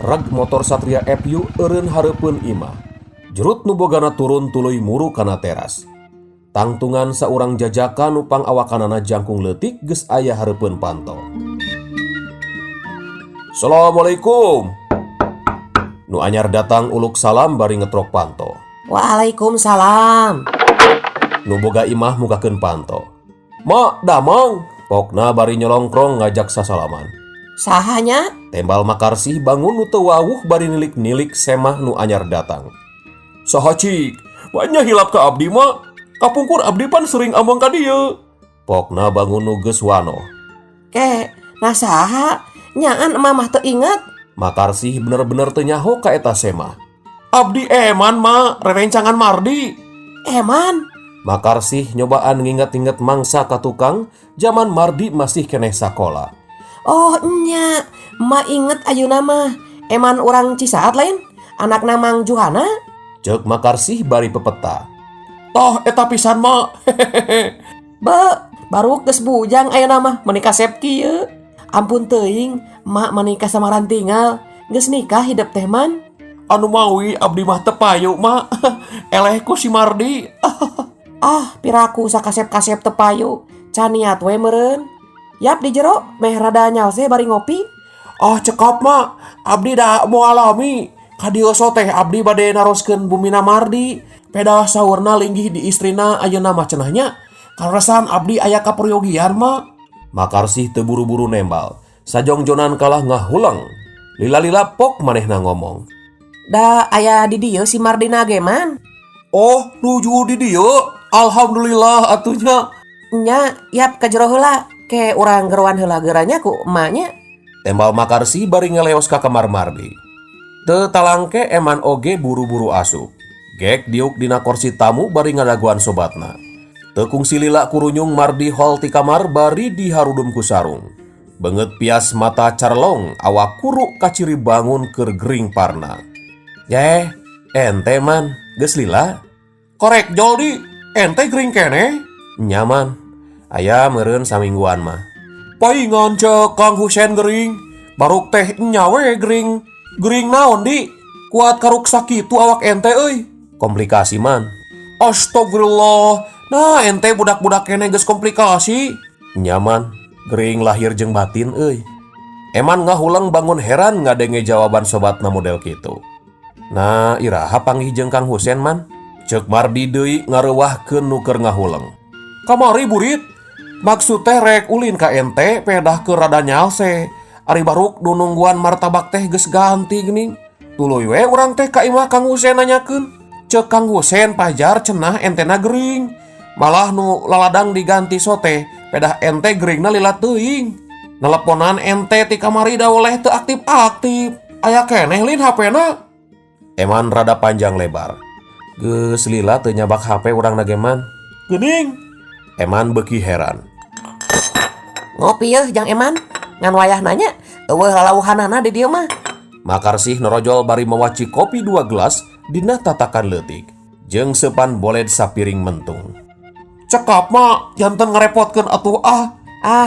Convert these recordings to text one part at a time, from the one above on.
reg motor Satria FU eureun hareupeun imah. Jerut nu bogana turun tuluy muru kana teras. Tangtungan saurang jajakan upang awakanana jangkung leutik geus aya hareupeun panto. Assalamualaikum. Nu anyar datang uluk salam bari ngetrok panto. Waalaikumsalam. Nu boga imah mugakeun panto. Mak, damang. Pokna bari nyolongkrong ngajak sasalaman. Sahanya? Tembal Makarsih bangun nu teu wawuh bari nilik-nilik semah nu anyar datang. Saha cik? Banyak hilap ka abdi mak. Kapungkur abdi pan sering among ka dieu. Pokna bangun nu geus wano. Ke, nasaha? Nyaan mamah teu inget? Makarsih bener-bener teu nyaho ka eta semah. Abdi eman mak, rerencangan Mardi. Eman? Makarsih nyobaan nginget-inget mangsa ka tukang zaman Mardi masih keneh sakola. Oh nya, ma inget ayeuna mah. Eman orang Cisaat lain? Anak namang Juhana? Ceuk Makarsih bari pepeta. Toh eta pisan mak. Be, baru geus bujang ayeuna mah menikah sep kieu. Ampun teuing, mak menikah sama rantinggal. Geus nikah hidup teh man. Anu mawi abdi mah teu payu mak. Eleh ku si Mardi. Piraku sakasep-kasep teu payu. Can niat we meureun. Yap di jero meh rada nyalse bari ngopi. Cekap mak, abdi da mau alami. Kadieu teh abdi bade naroskeun bumina Mardi. Pedah saurna linggih di istrina ayeuna mah cenahnya. Karesan abdi aya kaperyogian mak. Makarsih teu buru-buru nembal. Sajongjonan kalah ngahulang. Lila-lila pok manehna ngomong. Da aya di dieu si Mardina ge man. Oh, nuju di dieu. Alhamdulillah atunya. Nya, yap ka jero heula. Ke urang geruan heula geuranya ku emaknya. Tembal Makarsih bari ngeleos ka kamar Mardi. Teu talangke eman oge buru-buru asup. Gek diuk dina kursi tamu bari ngadaguan sobatna. Teu kungsi lila kurunyung Mardi hol ti kamar bari diharudum ku sarung. Beungeut pias mata carlong awak kuru kaciri bangun keur gering parna. Yeh, ente man, geus lila? Korek joldi, ente gering keneh? Nyaman. Aya meureun samingguan mah. Paingan cek Kang Husen gering. Baruk teh nyawe gering. Gering naon di? Kuat karuk sakitu awak ente euy. Komplikasi man. Astagfirullah. Nah ente budak-budak keneh geus komplikasi. Nyaman. Gering lahir jeung batin euy. Eman ngahulang bangun heran ngadenge jawaban sobatna model kitu. Nah iraha panggih jeung Kang Husen man. Ceuk Mardi deui ngareuwahkeun nu keur ngahulang. Kamari burit. Maksud teh rek ulin ka ente pedah ke rada nyalse. Ari baruk nu nungguan martabak teh geus ganti geuning. Tuluy we urang teh ka imah Kang Husen nanyakeun. Ceuk Kang Husen pajar cenah entena gering. Malah nu laladang diganti sote pedah ente geringna lila teuing. Nelponan ente ti kamari da oleh teu aktif-aktif. Aya keneh lin HP-na. Eman rada panjang lebar. Geus lila teu nyabak HP urang nageman. Geuning. Eman beuki heran. Ngopi yeuh Jang Eman. Ngan wayah nanya, eueuh lalauhanana di dieu mah. Makarsih norojol bari mawaci kopi 2 gelas dina tatakan leutik. Jeung seupan boled sapiring mentung. Cekap mak, janten ngerepotkeun atuh ah.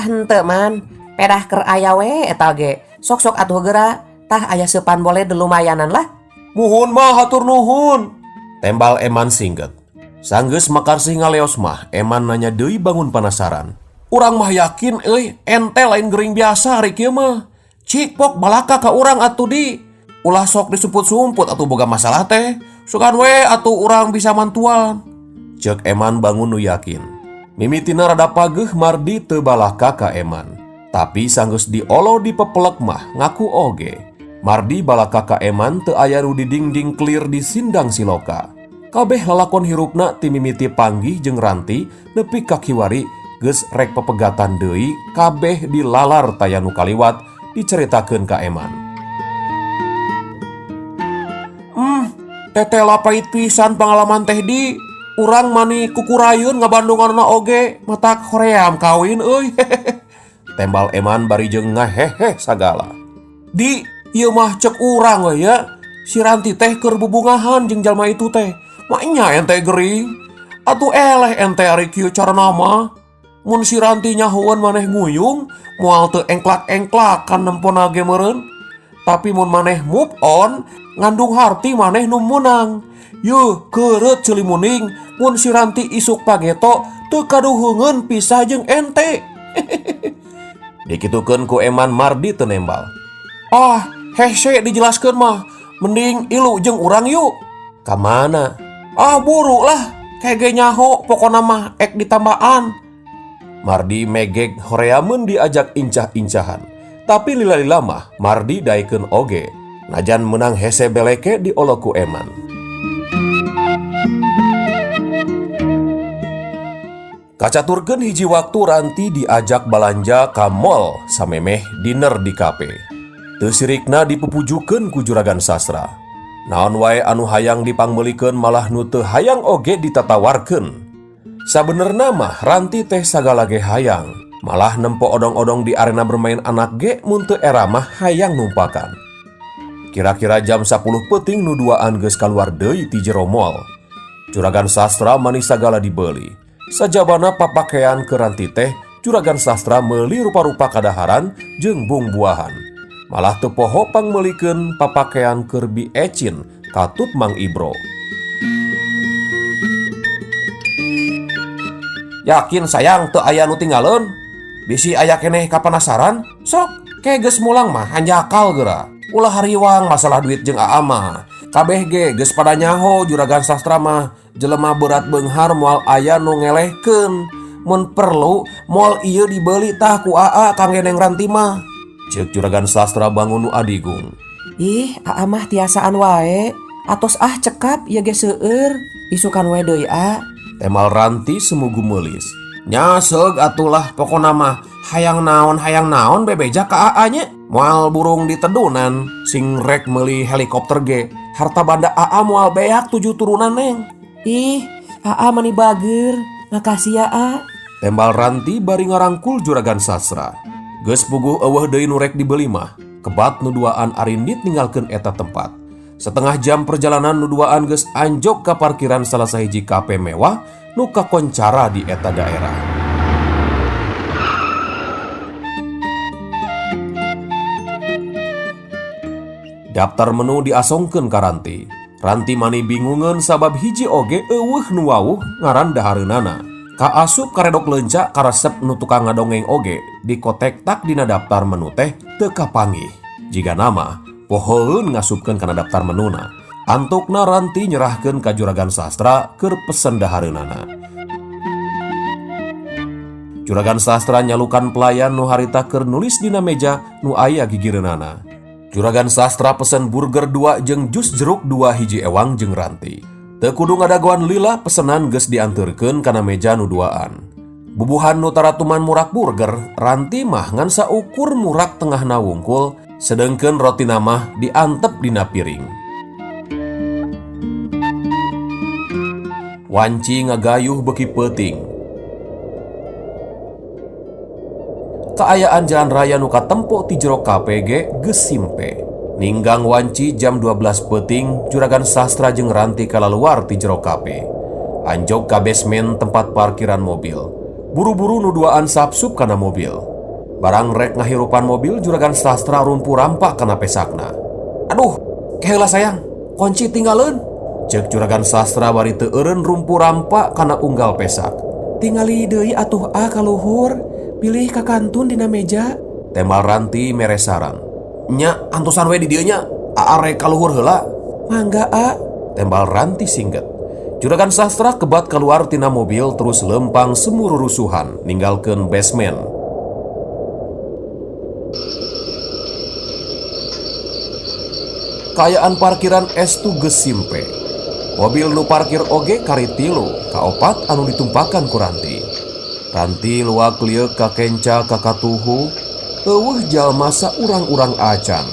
Henteu man. Pedah keur aya we eta ge. Sok-sok atuh geura. Tah aya seupan boled lumayanan lah. Muhun mah hatur nuhun. Tembal Eman singget. Sanggeus Makarsih ngaleos mah, Eman nanya deui bangun penasaran. Urang mah yakin euy, ente lain gering biasa ari kieu mah. Cik pok balaka ka urang atuh di. Ulah sok disumput-sumput atuh boga masalah teh. Sugan we atuh urang bisa mantuan. Ceuk Eman bangun nu yakin. Mimitina rada pageuh Mardi teu balaka ka Eman. Tapi sanggeus diolo dipepelek mah ngaku oge. Mardi balaka ka Eman teu aya nu didingding clear di sindang siloka. Kabeh lalakon hirupna ti mimiti panggih jeung ranti nepi ka kiwari geus rek pepegatan deui kabeh dilalar taya nu kaliwat diceritakeun ka Eman. Teteh lapait pisan pengalaman teh di. Urang mani kukurayeun ngabandunganna oge matak hoream kawin euy. Tembal Eman bari jeung ngahehe sagala. Di, ieu mah cek urang we ya. Si Ranti teh keur bubungahan jeung jalma itu teh. Maknya ente gering. Atuh eleh ente ari kieu cara nama. Mun si Ranti nyahoan maneh nguyung, moal teu engklak-engklakan nempona ge meureun. Tapi mun maneh move on, ngandung harti maneh nu menang. Yuh, keureut celimuning mun si Ranti isuk pageto teu kaduhungeun pisah jeung ente. Dikitukeun ku Eman Mardi teu nembal. Ah, hese dijelaskeun mah. Mending ilu jeung urang yuk. Kamana? Ah, buru lah. Kege nyaho pokona mah ek ditambaan. Mardi megeg horeameun diajak incah-incahan. Tapi lila-lila mah Mardi daekeun oge. Najan menang hese beleke diolo ku Eman. Kacaturkeun hiji waktu Ranti diajak balanja ka mall samemeh dinner di kafe. Teu sirikna dipupujukeun ku Juragan Sastra. Naon wae anu hayang dipangmeulikeun malah nu teu hayang oge ditatawarkeun. Sabenerna mah Ranti teh sagala ge hayang, malah nempo odong-odong di arena bermain anak ge mun teu era mah hayang numpakan. Kira-kira jam 10 peuting nu duaan geus kaluar deui ti jero mall. Juragan Sastra manis sagala dibeuli. Sajabana papakean ke Ranti teh, Juragan Sastra meuli rupa-rupa kadaharan jeung bung-buahan. Malah teu poho pangmeulikeun papakean keur bi ecin katut Mang Ibro. Yakin sayang teu aya nu tinggalin? Bisi aya keneh kapanasaran? Sok, ke geus mulang mah hanjakal geura. Ulah hariwang masalah duit jeung Aa mah. Kabeh ge geus pada nyaho Juragan Sastra mah jelema berat beunghar moal aya nu ngelehkeun. Mun perlu moal ieu dibeuli tah ku Aa kangge Neng Ranti mah. Ceuk Juragan Sastra bangun nu adigung. Ih, Aa mah tiasaan wae. Atos cekap ieu ge seueur. Isukan wae deui A. Temal Ranti semugu meuli. Nya seug atulah pokona mah hayang naon bebeja ka Aa nya. Moal burung ditedunan sing rek meuli helikopter ge. Harta banda Aa moal beak 7 turunan Neng. Ih, Aa mani bager. Makasih ya A. Tembal Ranti bari ngarangkul Juragan Sastra. Geus puguh eueuh deui nu rek dibeli mah. Kebat nu duaan arindit ninggalkeun eta tempat. Setengah jam perjalanan nu duaan geus anjog ka parkiran salah sahiji kafe mewah nu kakoncara di eta daerah. Daftar menu diasongkeun ka Ranti. Ranti mani bingungeun sabab hiji oge eueuh nu wawuh ngaran dahareunana. Ka asup karedok leunca ka resep nu tukang ngadongeng oge dikotek tak dina daftar menu teh teu kapanggih. Jiga nama pohoeun ngasupkeun kana daftar menuna. Antukna Ranti nyerahkeun ka Juragan Sastra keur pesen dahareunana. Juragan Sastra nyalukan pelayan nu harita keur nulis dina meja nu aya gigireunana. Juragan Sastra pesen burger 2 jeung jus jeruk 2 hiji ewang jeung Ranti. Teu kudu ngadagoan lila pesenan geus dianteurkeun kana meja nu duaan. Bubuhan nu taratuman murak burger, Ranti mah ngan saukur murak tengahna wungkul, sedengkeun rotina mah diantep dina piring. Wanci ngagayuh beuki peuting. Kaayaan jalan raya nu katempo ti jero kafe ge geus simpe. Ninggang wanci jam 12 peuting, Juragan Sastra jeung Ranti kalaluar ti jero kafe. Anjog ka basement tempat parkiran mobil. Buru-buru nu duaan sapsup kana mobil. Barang rek ngahirupan mobil, Juragan Sastra rumpu rampak kana pesakna. Aduh, keheula sayang, kunci tinggalin. Ceuk Juragan Sastra bari teu eureun rumpu rampak kana unggal pesak. Tingali deui atuh A ka luhur. Pilih ka kantun dina meja. Tembal Ranti mere sarang. Nya antosan we di dieu nya. Aa rek kaluhur heula. Mangga A. Tembal Ranti singget. Juragan Sastra kebat keluar tina mobil terus lempang semururusuhan ninggalkeun basement. Kaayaan parkiran estu geus simpe. Mobil nu parkir oge kari 3, kaopat anu ditumpakan ku Ranti. Ranti luak lieu ka kenca ka katuhu, eueuh jalma saurang-urang acan.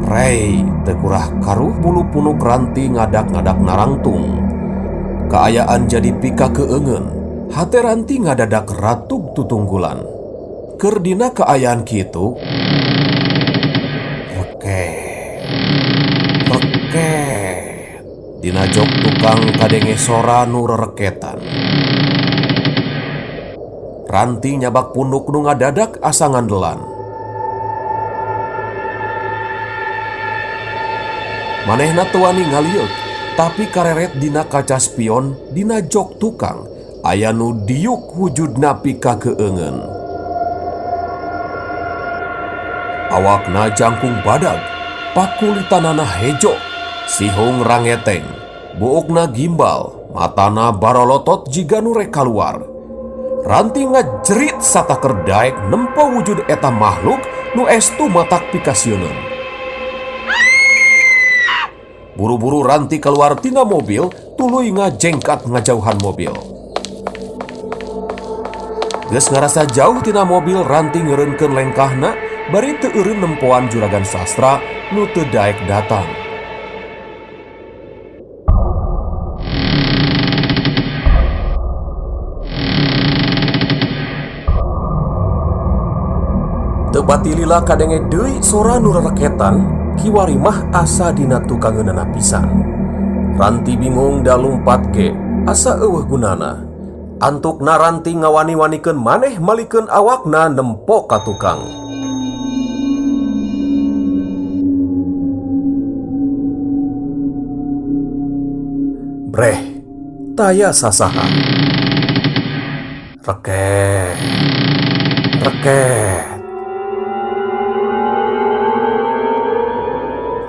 Rei teu kurah karuh bulu punuk Ranti ngadak-ngadak narangtung. Kaayaan jadi pika keungeun, hate Ranti ngadadak ratug tutunggulan. Keur dina kaayaan kitu, reke Dina jok tukang kadenge sora nu rereketan. Ranti nyabak punduk nu ngadadak asa ngandelan. Manehna teu wani ngalieur, tapi kareret dina kaca spion dina jok tukang aya nu diuk wujudna pika keungeun. Awakna jangkung badag, pakulitanana hejo, sihung rangeteng, buukna gimbal, matana barolotot jiga nu rek kaluar. Ranti ngajerit sataker daek nempo wujud eta makhluk nu estu matak pikasieun. Buru-buru Ranti keluar tina mobil, tuluy ngajengkat ngajauhan mobil. Geus ngarasa jauh tina mobil, Ranti ngeureunkeun lengkahna, bari teu eureun nempoan Juragan Sastra nu teu daek datang. Teu batilila kadenge deui sora nu rereketan, kiwari mah asa dina tukangeunana pisan. Ranti bingung da lumpat ge, asa eueuh gunana. Antukna Ranti ngawani-wanikeun maneh malikeun awakna nempo ka tukang. Breh, taya sasaha. Reket, reket.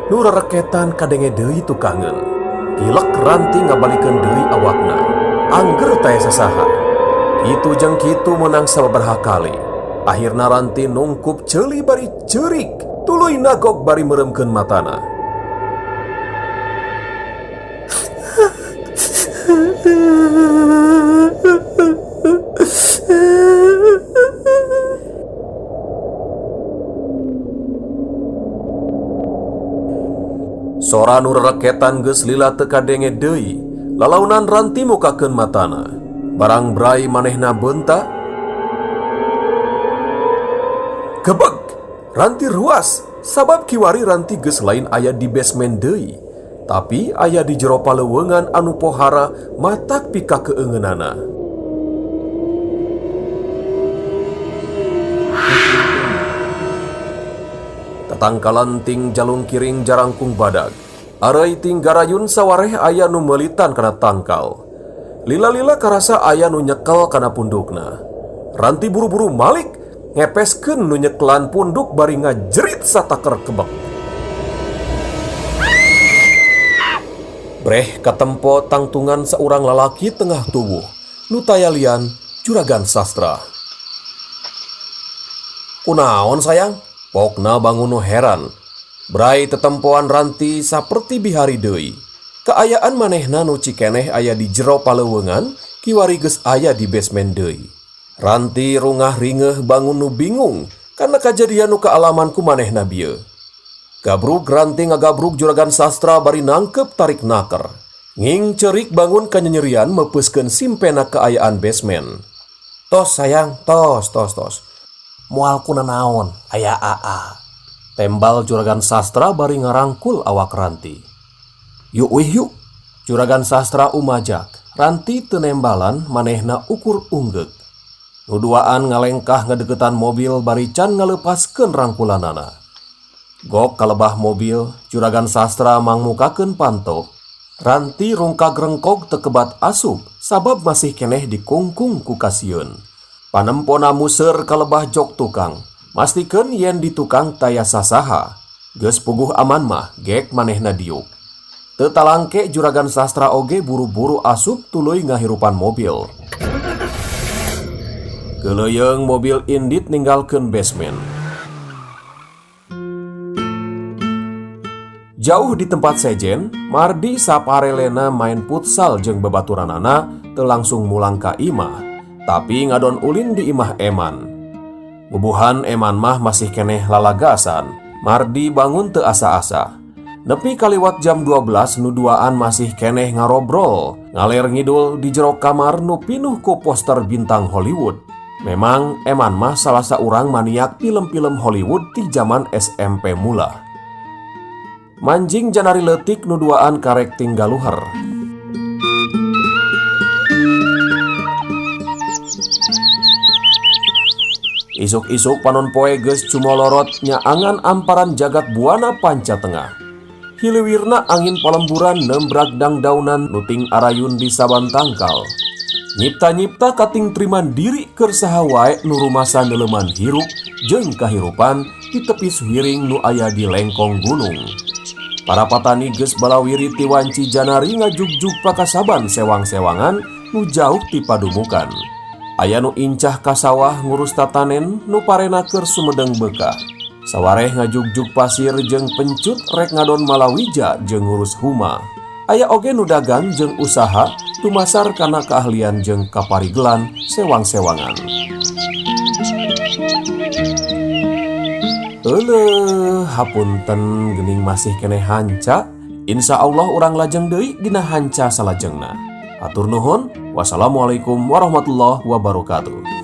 Nu rereketan kadenge deui tukangeun. Kilek Ranti ngabalikeun deui awakna. Angger taya sasaha. Kitu jeung kitu meunang sababaraha kali. Akhirna Ranti nungkup ceuli bari ceurik, tuluy nagok bari meuremkeun matana. Sora nu rereketan geus lila teu kadenge deui. Lalaunan Ranti mukakeun matana. Barang brai manehna beunta. Gebeg! Ranti ruas, sabab kiwari Ranti geus lain aya di basement deui, tapi aya di jero paleuweungan anu pohara matak pika keungeunana. Tatangkalan ting jalung kiring jarangkung badag. Arei ting garayun sawareh aya nu meelitan kana tangkal. Lila-lila karasa aya nu nyekel kana pundukna. Ranti buru-buru malik, ngepeskeun nu nyeklan punduk bari ngajerit sataker kebek. Breh katempo tangtungan seorang lalaki tengah tubuh, nu tayalian Juragan Sastra. Kunaon sayang? Pokna bangun nu heran. Brai tetempoan Ranti saperti bihari deui. Kaayaan manehna nu cikeneh aya di jero paleuweungan, kiwari geus aya di basement deui. Ranti rungah ringeuh bangun nu bingung karena kajadian nu kaalaman ku manehna bieu. Gabrug Ranti ngagabrug Juragan Sastra bari nangkep tarik naker. Nging cerik bangun kanyenyerian mepeuskeun simpena kaayaan basement. Tos sayang, tos. Moal kunaon, aya aa. Tembal Juragan Sastra bari ngarangkul awak Ranti. Yuk wih yuk. Juragan Sastra umajak. Ranti teu nembalan manehna ukur unggeg. Nuduaan ngalengkah ngadegetan mobil bari can ngalepaskeun rangkulanana. Gok kalebah mobil, Juragan Sastra mangmukakeun panto. Ranti rungkag rengkog teu kebat asup sabab masih keneh dikungkung ku kasieun. Panempona museur kalebah jok tukang. Mastikeun yen di tukang taya sasaha. Geus puguh aman mah, gek manehna diuk. Teu talangke Juragan Sastra oge buru-buru asup tuluy ngahirupan mobil. Geuleyeung mobil indit ninggalkeun basement. Jauh di tempat sejen, Mardi saparelena main futsal jeung babaturanana teu langsung mulang ka imah, tapi ngadon ulin di imah Eman. Bubuhan Eman mah masih keneh lalagasan. Mardi bangun teu asa-asa. Nepi kaliwat jam 12 nuduaan masih keneh ngarobrol, ngaler ngidul di jero kamar nu pinuh ku poster bintang Hollywood. Memang Eman mah salah saurang maniak film-film Hollywood di zaman SMP mula. Manjing janari leutik nuduaan karek tinggal luhur. Isuk-isuk panon poe geus cumolorot nyaangan amparan jagat buana panca tengah. Hiliwirna angin palemburan nembragdang daunan nuting arayun di saban tangkal. Nyipta-nyipta kating triman diri keur saha wae nu rumasan deleman hirup jeung kahirupan di tepi suwiring nu aya di lengkong gunung. Para patani geus balawiri ti wanci janari ngajugjug pakasaban sewang-sewangan nu jauh ti padumukan. Aya nu incah ka sawah ngurus tatanen nu parena keur sumedeng bekah. Sawareh ngajugjug pasir jeung pencut rek ngadon malawija jeung ngurus huma. Aya oge nu dagang jeung usaha tumasar kana keahlian jeung kaparigelan sewang-sewangan. Hapunten geuning masih keneh hanca. Insya Allah urang lajeng deui dina hanca salajengna. Atur nuhun. Wassalamualaikum warahmatullahi wabarakatuh.